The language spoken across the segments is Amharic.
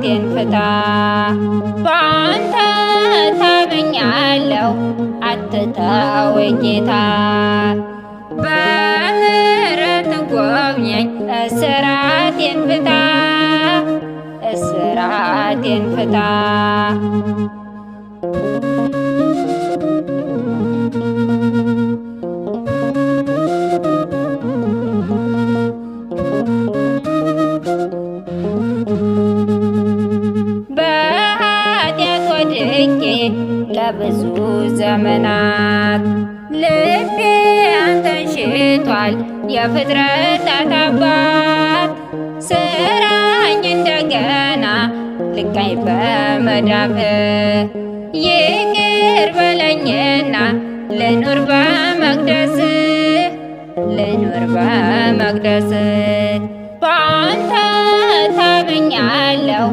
እስራቴን ፍታ። በአንተ ታምኛለሁ አትተወኝ ጌታ። በምሕረት ጎብኘኝ እስራቴን ፍታ፣ እስራቴን ፍታ። በኃጢአት ወድቄ ለብዙ ዘመናት ልቤ አንተን ሽቷል የፍጥረታት አባት። ስራኝ እንደገና ልቃኝ በመዳፍህ፣ ይቅር በለኝና ልኑር በመቅደስህ፣ ልኑር በመቅደስህ። በአንተ ታምኛለሁ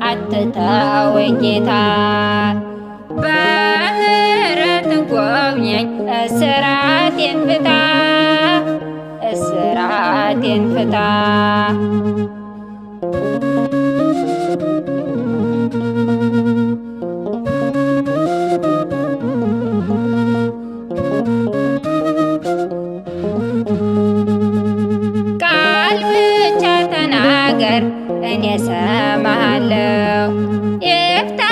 አትተወኝ ጌታ። በምሕረት ጎብኘኝ እስራቴን ፍታ፣ እስራቴን ፍታ። ቃል ብቻ ተናገር እኔ እሰማሃለሁ። ይፍታ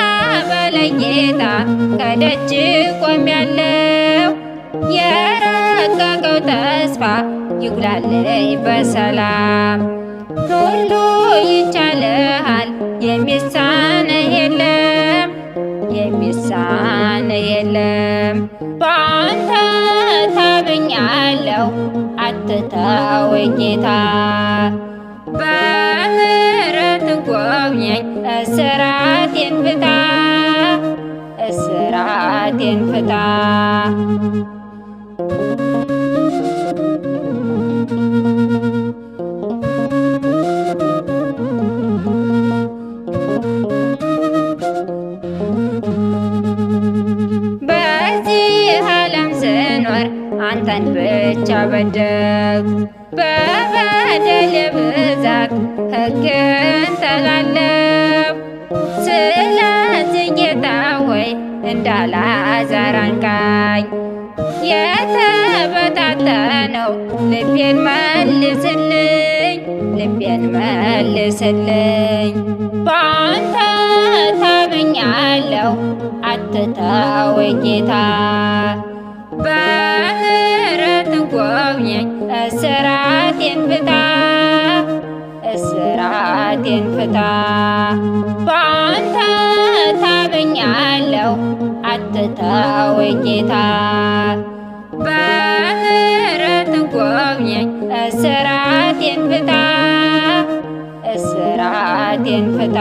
በለኝ ጌታ ከደጅ ቆሜያለሁ። የረቀቀው ተስፋ ይጉላልኝ በሰላም። ሁሉ ይቻልሃል የሚሳንህ የለም፣ የሚሳንህ የለም። በአንተ ታምኛለሁ አትተወኝ ጌታ። በምሕረት ጎብኘኝ እስራቴን ፍታ፣ እስራቴን ፍታ። በዚህ ዓለም ስኖር አንተን ብቻ በደልኩ፣ በበደል ብዛት ሕግን ተላለፍኩ። ስለዚህ ጌታ ሆይ እንዳልዓዛር አንቃኝ፣ የተበታተነው ልቤን መልስልኝ፣ ልቤን መልስልኝ። በአንተ ታምኛለሁ አትተወኝ ጌታ። በምሕረት ጎብኘኝ እስራቴን ፍታ፣ እስራቴን ፍታ። በአንተ ታምኛለሁ አትተወኝ ጌታ። በምሕረት ጎብኘኝ እስራቴን ፍታ፣ እስራቴን ፍታ።